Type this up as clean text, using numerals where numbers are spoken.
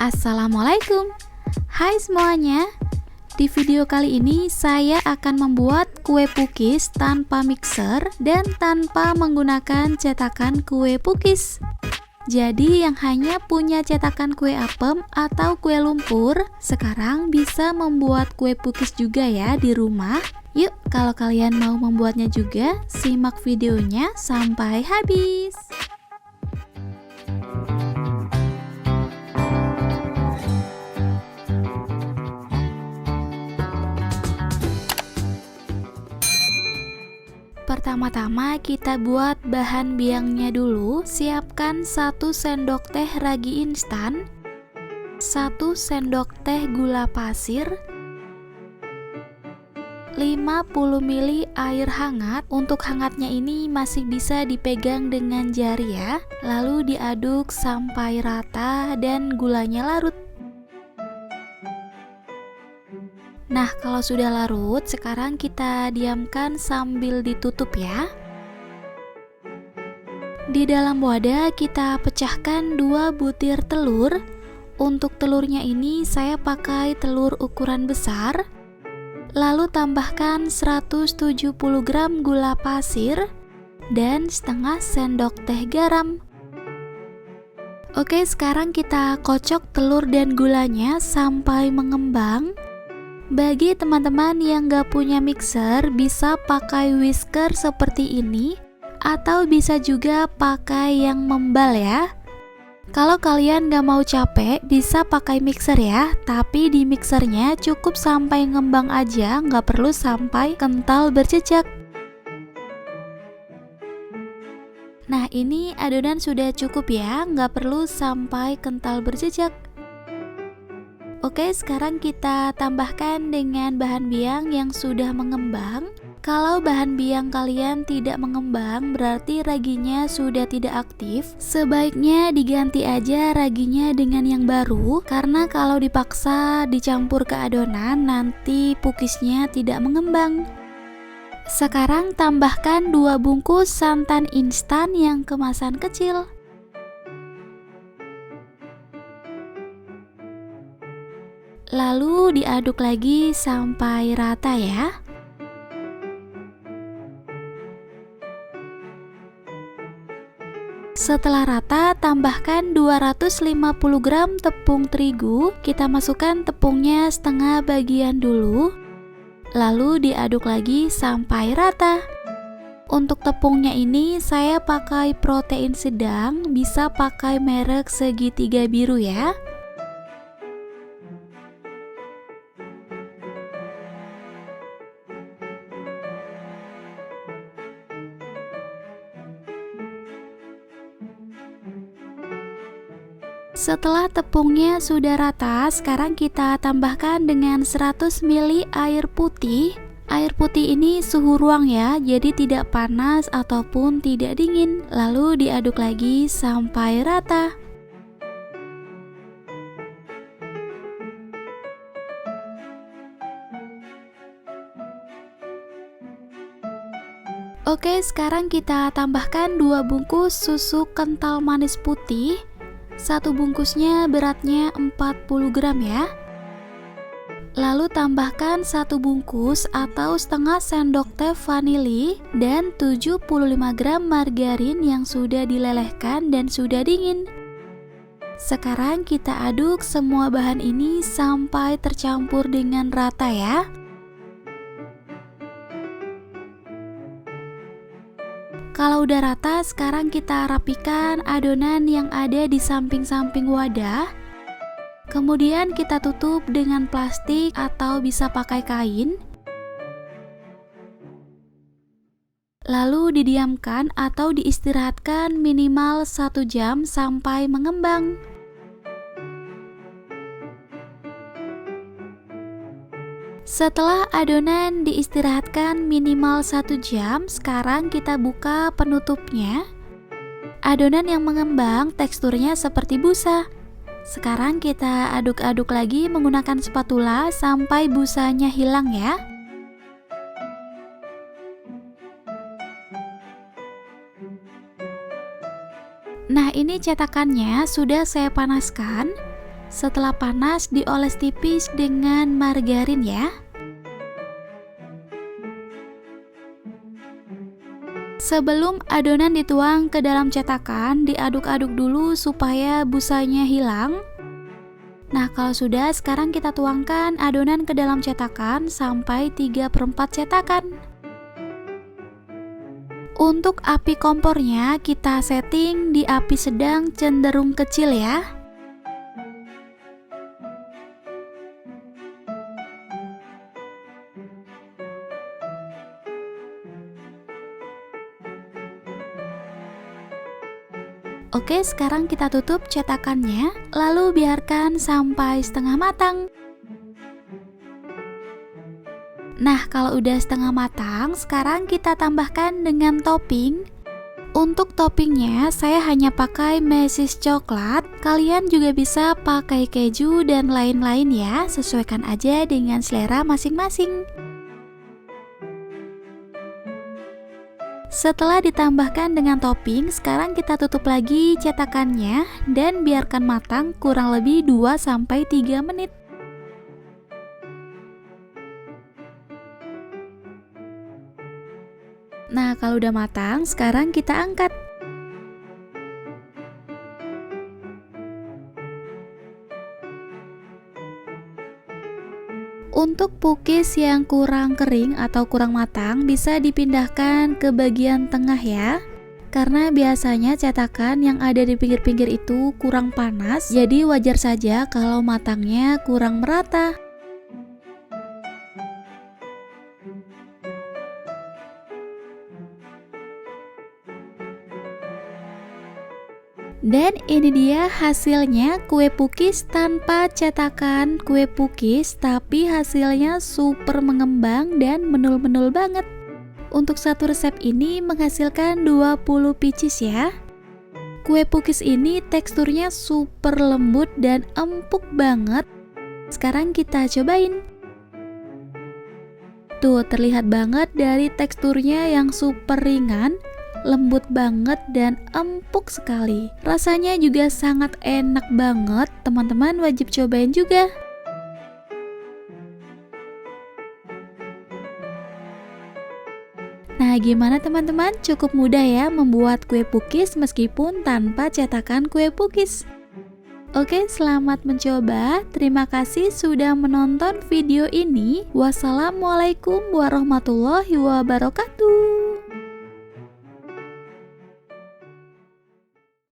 Assalamualaikum. Hai semuanya. Di video kali ini saya akan membuat kue pukis tanpa mixer dan tanpa menggunakan cetakan kue pukis. Jadi yang hanya punya cetakan kue apem atau kue lumpur, sekarang bisa membuat kue pukis juga ya di rumah. Yuk, kalau kalian mau membuatnya juga, simak videonya sampai habis. Pertama-tama kita buat bahan biangnya dulu. Siapkan 1 sendok teh ragi instan, 1 sendok teh gula pasir, 50 ml air hangat. Untuk hangatnya ini masih bisa dipegang dengan jari ya. Lalu diaduk sampai rata dan gulanya larut. Nah, kalau sudah larut, sekarang kita diamkan sambil ditutup ya. Di dalam wadah kita pecahkan 2 butir telur. Untuk telurnya ini saya pakai telur ukuran besar. Lalu tambahkan 170 gram gula pasir dan setengah sendok teh garam. Oke, sekarang kita kocok telur dan gulanya sampai mengembang. Bagi teman-teman yang gak punya mixer, bisa pakai whisker seperti ini, atau bisa juga pakai yang membal ya. Kalau kalian gak mau capek, bisa pakai mixer ya, tapi di mixernya cukup sampai ngembang aja, gak perlu sampai kental berjejak. Nah, ini adonan sudah cukup ya, gak perlu sampai kental berjejak. Oke, sekarang kita tambahkan dengan bahan biang yang sudah mengembang. Kalau bahan biang kalian tidak mengembang, berarti raginya sudah tidak aktif. Sebaiknya diganti aja raginya dengan yang baru, karena kalau dipaksa dicampur ke adonan, nanti pukisnya tidak mengembang. Sekarang tambahkan 2 bungkus santan instan yang kemasan kecil. Lalu diaduk lagi sampai rata ya. Setelah rata, tambahkan 250 gram tepung terigu. Kita masukkan tepungnya setengah bagian dulu. Lalu diaduk lagi sampai rata. Untuk tepungnya ini saya pakai protein sedang, bisa pakai merek segitiga biru ya. Setelah tepungnya sudah rata, sekarang kita tambahkan dengan 100 ml air putih. Air putih ini suhu ruang ya, jadi tidak panas ataupun tidak dingin. Lalu diaduk lagi sampai rata. Oke, sekarang kita tambahkan 2 bungkus susu kental manis putih. 1 bungkusnya beratnya 40 gram ya. Lalu tambahkan 1 bungkus atau setengah sendok teh vanili dan 75 gram margarin yang sudah dilelehkan dan sudah dingin. Sekarang kita aduk semua bahan ini sampai tercampur dengan rata ya. Kalau udah rata, sekarang kita rapikan adonan yang ada di samping-samping wadah. Kemudian kita tutup dengan plastik atau bisa pakai kain. Lalu didiamkan atau diistirahatkan minimal 1 jam sampai mengembang. Setelah adonan diistirahatkan minimal 1 jam, sekarang kita buka penutupnya. Adonan yang mengembang teksturnya seperti busa. Sekarang kita aduk-aduk lagi menggunakan spatula sampai busanya hilang ya. Nah, ini cetakannya sudah saya panaskan. Setelah panas, dioles tipis dengan margarin ya. Sebelum adonan dituang ke dalam cetakan, diaduk-aduk dulu supaya busanya hilang. Nah, kalau sudah, sekarang kita tuangkan adonan ke dalam cetakan sampai 3/4 cetakan. Untuk api kompornya kita setting di api sedang cenderung kecil ya. Oke, sekarang kita tutup cetakannya, lalu biarkan sampai setengah matang. Nah, kalau udah setengah matang, sekarang kita tambahkan dengan topping. Untuk toppingnya, saya hanya pakai mesis coklat. Kalian juga bisa pakai keju dan lain-lain ya, sesuaikan aja dengan selera masing-masing. Setelah ditambahkan dengan topping, sekarang kita tutup lagi cetakannya dan biarkan matang kurang lebih 2-3 menit. Nah, kalau udah matang, sekarang kita angkat. Untuk pukis yang kurang kering atau kurang matang bisa dipindahkan ke bagian tengah ya. Karena biasanya cetakan yang ada di pinggir-pinggir itu kurang panas, jadi wajar saja kalau matangnya kurang merata. Dan ini dia hasilnya, kue pukis tanpa cetakan kue pukis, tapi hasilnya super mengembang dan menul-menul banget. Untuk satu resep ini menghasilkan 20 pieces ya. Kue pukis ini teksturnya super lembut dan empuk banget. Sekarang kita cobain. Tuh, terlihat banget dari teksturnya yang super ringan, lembut banget dan empuk sekali. Rasanya juga sangat enak banget, teman-teman wajib cobain juga. Nah, gimana teman-teman? Cukup mudah ya membuat kue pukis meskipun tanpa cetakan kue pukis. Oke, selamat mencoba. Terima kasih sudah menonton video ini. Wassalamualaikum warahmatullahi wabarakatuh.